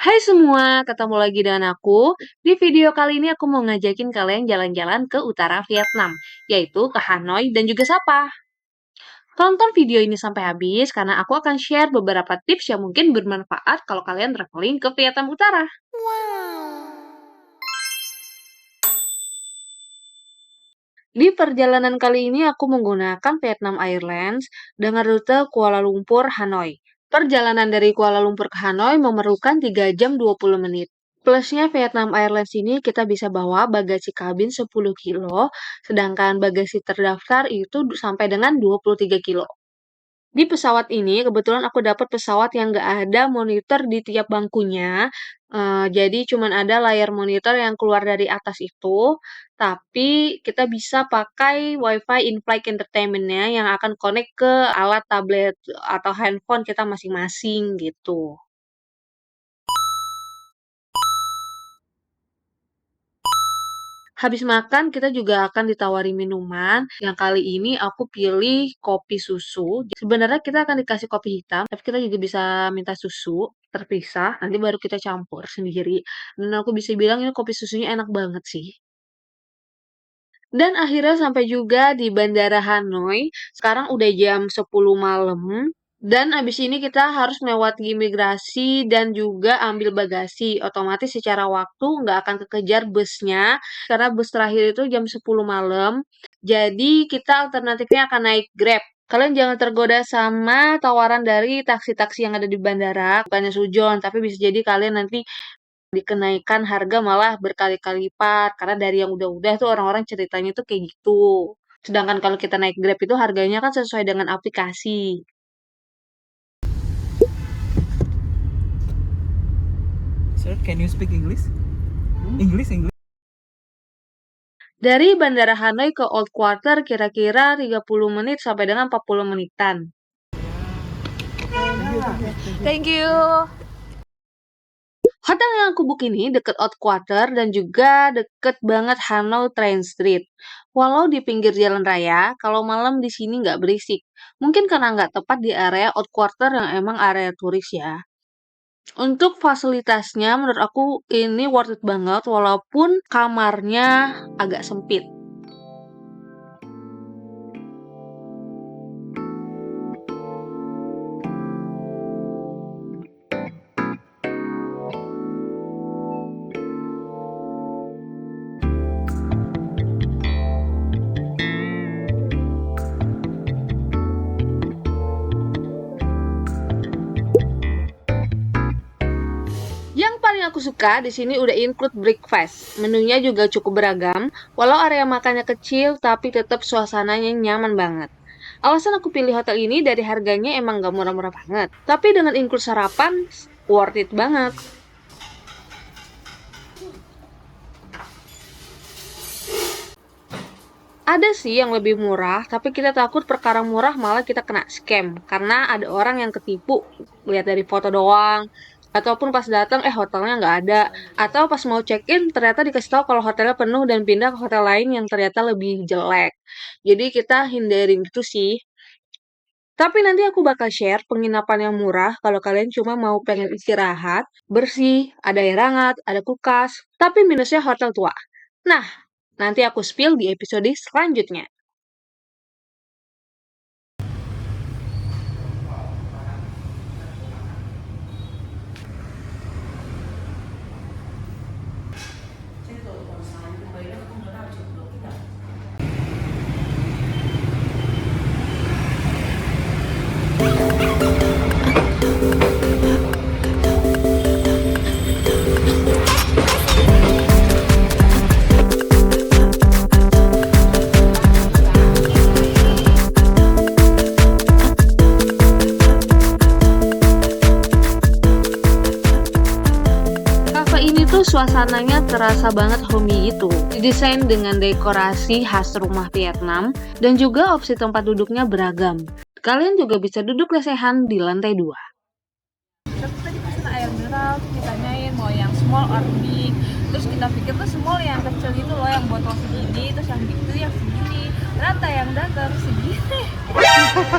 Hai semua, ketemu lagi dengan aku. Di video kali ini aku mau ngajakin kalian jalan-jalan ke utara Vietnam, yaitu ke Hanoi dan juga Sapa. Tonton video ini sampai habis karena aku akan share beberapa tips yang mungkin bermanfaat kalau kalian traveling ke Vietnam Utara. Di perjalanan kali ini aku menggunakan Vietnam Airlines dengan rute Kuala Lumpur Hanoi. Perjalanan dari Kuala Lumpur ke Hanoi memerlukan 3 jam 20 menit. Plusnya Vietnam Airlines ini kita bisa bawa bagasi kabin 10 kilo, sedangkan bagasi terdaftar itu sampai dengan 23 kilo. Di pesawat ini kebetulan aku dapat pesawat yang nggak ada monitor di tiap bangkunya, jadi cuman ada layar monitor yang keluar dari atas itu, tapi kita bisa pakai WiFi in-flight entertainment-nya yang akan connect ke alat tablet atau handphone kita masing-masing gitu. Habis makan kita juga akan ditawari minuman, yang kali ini aku pilih kopi susu. Sebenarnya kita akan dikasih kopi hitam, tapi kita juga bisa minta susu terpisah, nanti baru kita campur sendiri. Dan aku bisa bilang ini kopi susunya enak banget sih. Dan akhirnya sampai juga di Bandara Hanoi. Sekarang udah jam 10 malam. Dan abis ini kita harus melewati imigrasi dan juga ambil bagasi. Otomatis secara waktu nggak akan kekejar busnya. Karena bus terakhir itu jam 10 malam. Jadi kita alternatifnya akan naik Grab. Kalian jangan tergoda sama tawaran dari taksi-taksi yang ada di bandara. Bukannya sujon, tapi bisa jadi kalian nanti dikenaikan harga malah berkali-kali lipat karena dari yang udah-udah tuh orang-orang ceritanya tuh kayak gitu. Sedangkan kalau kita naik Grab itu harganya kan sesuai dengan aplikasi. Sir, can you speak English? English. Dari Bandara Hanoi ke Old Quarter kira-kira 30 menit sampai dengan 40 menitan. Thank you. Hotel yang aku book ini deket Old Quarter dan juga deket banget Hanoi Train Street. Walau di pinggir jalan raya, kalau malam di sini nggak berisik. Mungkin karena nggak tepat di area Old Quarter yang emang area turis ya. Untuk fasilitasnya menurut aku ini worth it banget walaupun kamarnya agak sempit. Yang paling aku suka di sini udah include breakfast. Menunya juga cukup beragam, walau area makannya kecil tapi tetap suasananya nyaman banget. Alasan aku pilih hotel ini dari harganya emang gak murah-murah banget. Tapi dengan include sarapan, worth it banget. Ada sih yang lebih murah, tapi kita takut perkara murah malah kita kena scam. Karena ada orang yang ketipu, lihat dari foto doang. Ataupun pas datang, hotelnya nggak ada. Atau pas mau check-in, ternyata dikasih tahu kalau hotelnya penuh dan pindah ke hotel lain yang ternyata lebih jelek. Jadi kita hindarin itu sih. Tapi nanti aku bakal share penginapan yang murah kalau kalian cuma mau pengen istirahat, bersih, ada air hangat, ada kulkas, tapi minusnya hotel tua. Nah, nanti aku spill di episode selanjutnya. Cafe ini tuh suasananya terasa banget homey gitu. Didesain dengan dekorasi khas rumah Vietnam dan juga opsi tempat duduknya beragam. Kalian juga bisa duduk lesehan di lantai 2. Terus tadi pesen air mineral, terus ditanyain mau yang small or big. Terus kita pikir tuh small yang kecil itu loh, yang botol segini, terus yang big itu yang segini. Ternyata yang datang segini.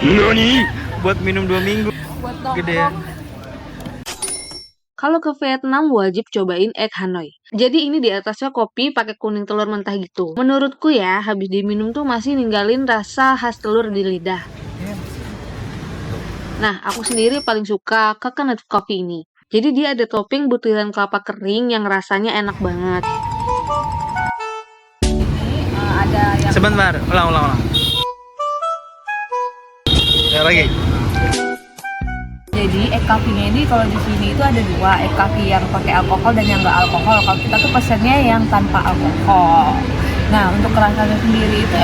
Nani? Buat minum 2 minggu. Buat Gedean. nongkrong. Kalau ke Vietnam wajib cobain egg Hanoi. Jadi ini di atasnya kopi pakai kuning telur mentah gitu. Menurutku ya, habis diminum tuh masih ninggalin rasa khas telur di lidah. Nah, aku sendiri paling suka coconut coffee ini. Jadi dia ada topping butiran kelapa kering yang rasanya enak banget. Ini ada yang Sebentar, ulang. Ya lagi. Jadi egg coffee-nya ini kalau di sini itu ada dua, egg coffee yang pakai alkohol dan yang nggak alkohol. Kalau kita tuh pesennya yang tanpa alkohol. Nah, untuk rasanya sendiri itu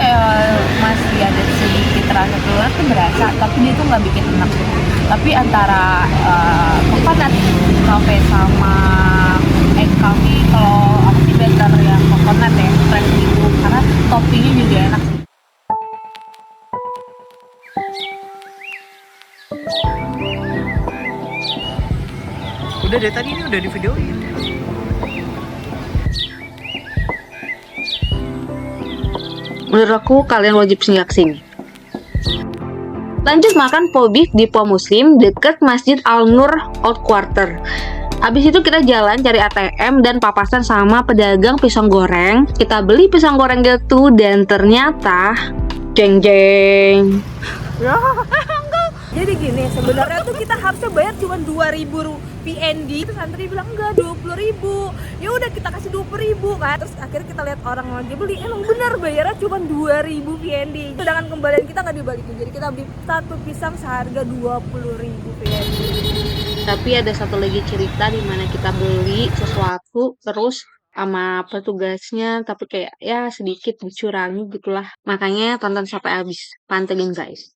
masih ada sedikit rasa telur tuh berasa, tapi dia tuh nggak bikin enak. Tapi antara coconut coffee sama egg coffee, kalau aku sih better yang coconut ya, fresh gitu, karena toppingnya juga enak sih. Udah dari tadi ini udah di videoin. Menurut aku kalian wajib singgah ke sini. Lanjut makan po beef di Po Muslim deket Masjid Al Nur Old Quarter. Abis itu kita jalan cari ATM dan papasan sama pedagang pisang goreng. Kita beli pisang goreng gitu dan ternyata jeng jeng. Jadi gini, sebenarnya tuh kita harusnya bayar cuma 2.000 PND. Terus santri bilang enggak, 20.000. Ya udah kita kasih 20.000 kan. Terus akhirnya kita lihat orang lagi beli, emang benar bayarnya cuma 2.000 PND. Sedangkan kembalian kita nggak dibalikin. Jadi kita beli satu pisang seharga 20.000 PND. Tapi ada satu lagi cerita di mana kita beli sesuatu terus sama petugasnya tapi kayak ya sedikit dicurangi gitulah. Makanya tonton sampai habis. Pantengin guys.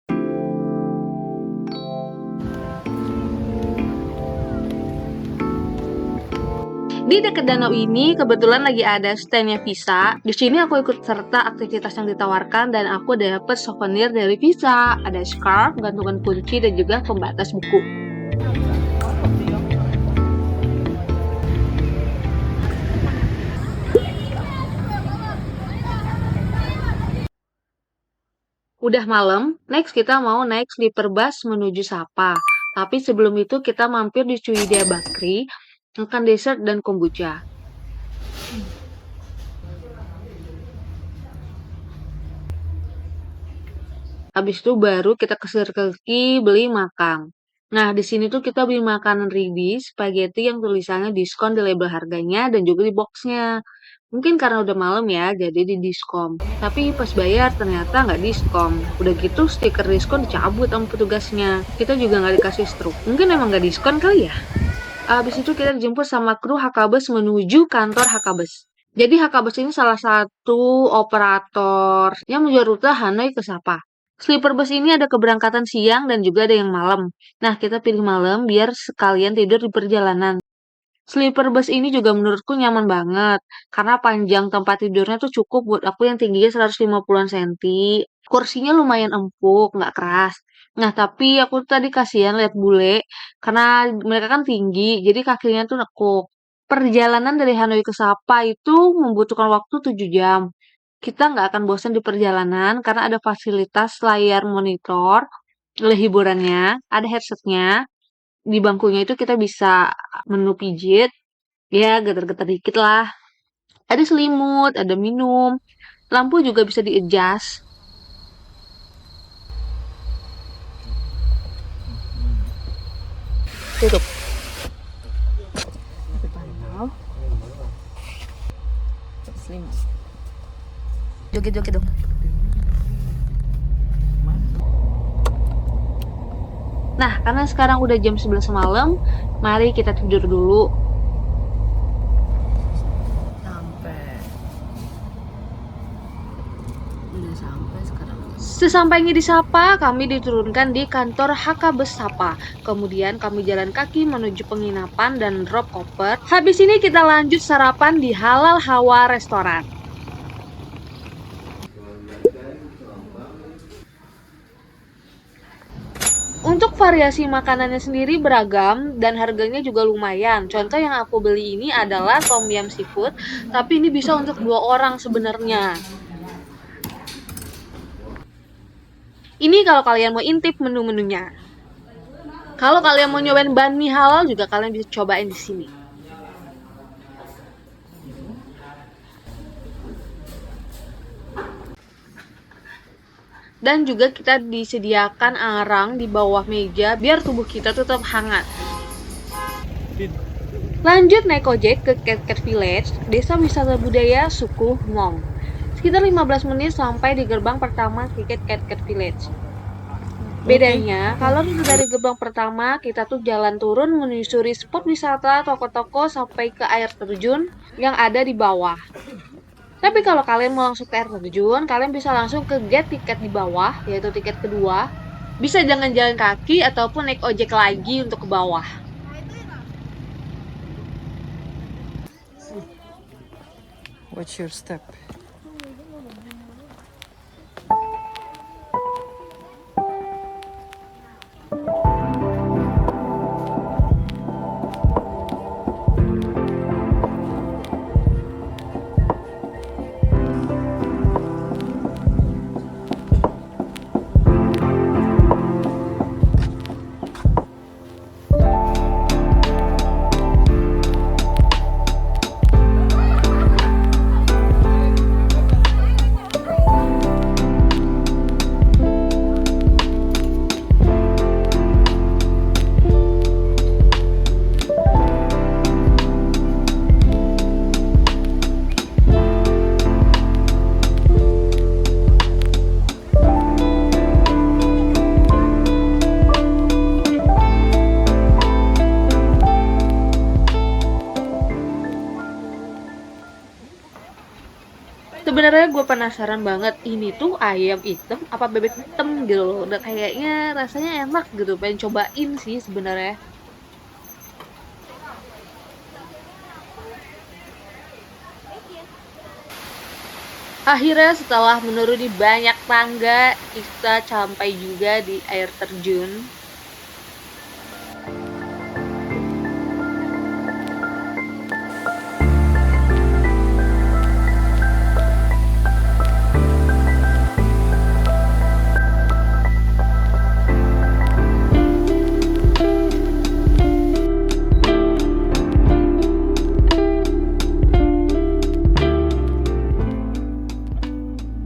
Di dekat danau ini kebetulan lagi ada standnya Visa. Di sini aku ikut serta aktivitas yang ditawarkan dan aku dapet souvenir dari Visa. Ada scarf, gantungan kunci dan juga pembatas buku. Udah malam, next kita mau naik sleeper bus menuju Sapa. Tapi sebelum itu kita mampir di Cuida Bakri, makan dessert dan kombucha. Habis itu baru kita ke Circle K beli makan. Nah, di sini tuh kita beli makanan Ribi, spaghetti yang tulisannya diskon di label harganya dan juga di boxnya. Mungkin karena udah malam ya, jadi di diskon. Tapi pas bayar ternyata nggak diskon. Udah gitu stiker diskon dicabut sama petugasnya. Kita juga nggak dikasih struk. Mungkin emang nggak diskon kali ya? Habis itu kita dijemput sama kru HKBus menuju kantor HKBus. Jadi HKBus ini salah satu operator yang menjual rute Hanoi ke Sapa. Sleeper bus ini ada keberangkatan siang dan juga ada yang malam. Nah, kita pilih malam biar sekalian tidur di perjalanan. Sleeper bus ini juga menurutku nyaman banget. Karena panjang tempat tidurnya tuh cukup buat aku yang tingginya 150-an cm. Kursinya lumayan empuk, nggak keras. Nah, tapi aku tadi kasihan lihat bule. Karena mereka kan tinggi, jadi kakinya tuh nekuk. Perjalanan dari Hanoi ke Sapa itu membutuhkan waktu 7 jam. Kita nggak akan bosan di perjalanan karena ada fasilitas layar monitor, ada hiburannya, ada headsetnya. Di bangkunya itu kita bisa menu pijit, ya getar-getar dikit lah. Ada selimut, ada minum, lampu juga bisa di-adjust. Tutup. Joget-joget dong. Nah, karena sekarang udah jam 11 malam, mari kita tidur dulu. Sesampainya di Sapa, kami diturunkan di kantor HKBus Sapa. Kemudian kami jalan kaki menuju penginapan dan drop koper. Habis ini kita lanjut sarapan di Halal Hawa Restoran. Untuk variasi makanannya sendiri beragam dan harganya juga lumayan. Contoh yang aku beli ini adalah tom yum seafood, tapi ini bisa untuk 2 orang sebenarnya. Ini kalau kalian mau intip menu-menunya. Kalau kalian mau nyobain banh mi halal juga kalian bisa cobain di sini. Dan juga kita disediakan arang di bawah meja biar tubuh kita tetap hangat. Lanjut naik ojek ke Cat Cat Village, desa wisata budaya suku Hmong. Sekitar 15 menit sampai di gerbang pertama ke Cat Cat Village. Bedanya, kalau dari gerbang pertama, kita tuh jalan turun menyusuri spot wisata, toko-toko sampai ke air terjun yang ada di bawah. Tapi kalau kalian mau langsung ke air terjun, kalian bisa langsung ke gate tiket di bawah, yaitu tiket kedua. Bisa jangan jalan kaki ataupun naik ojek lagi untuk ke bawah. Watch your step. Sebenarnya gue penasaran banget, ini tuh ayam hitam apa bebek hitam gitu loh. Dan kayaknya rasanya enak gitu, pengen cobain sih sebenarnya. Akhirnya setelah menuruni banyak tangga, kita sampai juga di air terjun.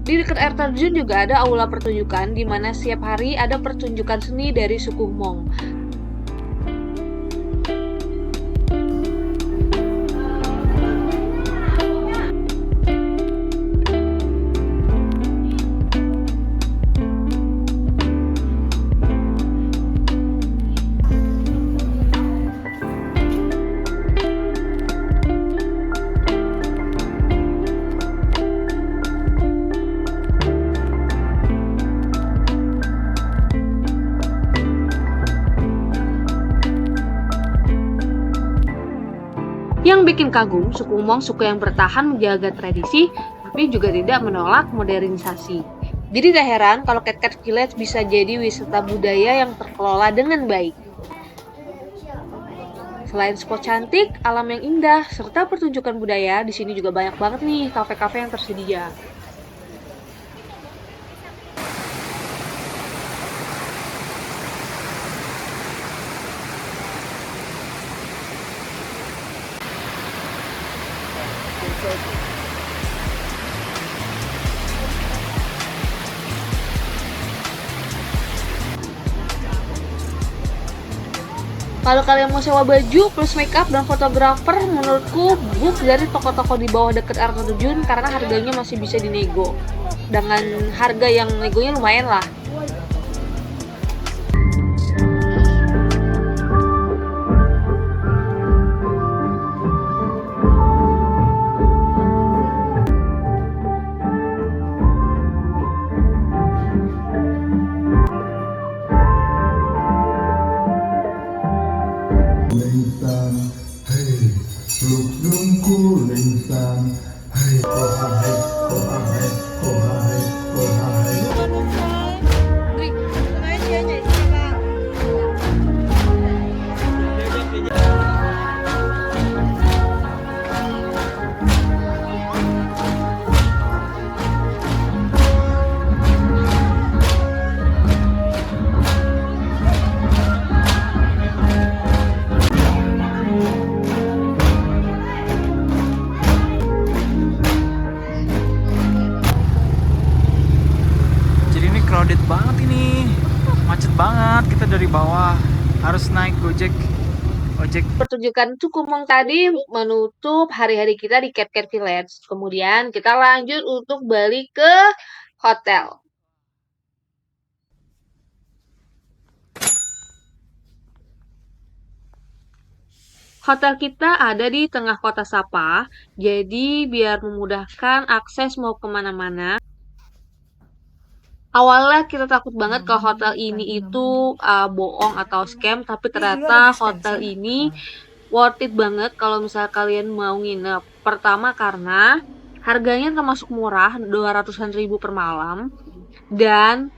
Di dekat air terjun juga ada aula pertunjukan di mana setiap hari ada pertunjukan seni dari suku Hmong. Yang bikin kagum, suku Hmong suku yang bertahan menjaga tradisi, tapi juga tidak menolak modernisasi. Jadi tak heran kalau Cat Cat Village bisa jadi wisata budaya yang terkelola dengan baik. Selain spot cantik, alam yang indah, serta pertunjukan budaya, di sini juga banyak banget nih kafe-kafe yang tersedia. Kalau kalian mau sewa baju plus makeup dan fotografer, menurutku book dari toko-toko di bawah deket air terjun karena harganya masih bisa dinego. Dengan harga yang negonya lumayan lah. Linh sang hey lục dung cu linh sang hey cô ha hey cô ha hey cô ha hey cô ha hey. crowded banget ini, macet banget. Kita dari bawah harus naik ojek. Pertunjukan Cukumong tadi menutup hari-hari kita di Cat Village. Kemudian kita lanjut untuk balik ke hotel. Hotel kita ada di tengah kota Sapa, jadi biar memudahkan akses mau kemana-mana. Awalnya kita takut banget kalau hotel ini itu bohong atau scam, tapi ternyata hotel ini worth it banget kalau misalnya kalian mau nginep. Pertama karena harganya termasuk murah, 200-an ribu per malam. Dan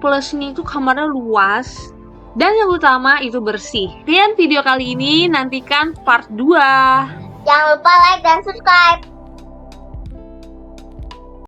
plusnya itu kamarnya luas. Dan yang utama itu bersih. Sekian video kali ini, nantikan part 2. Jangan lupa like dan subscribe.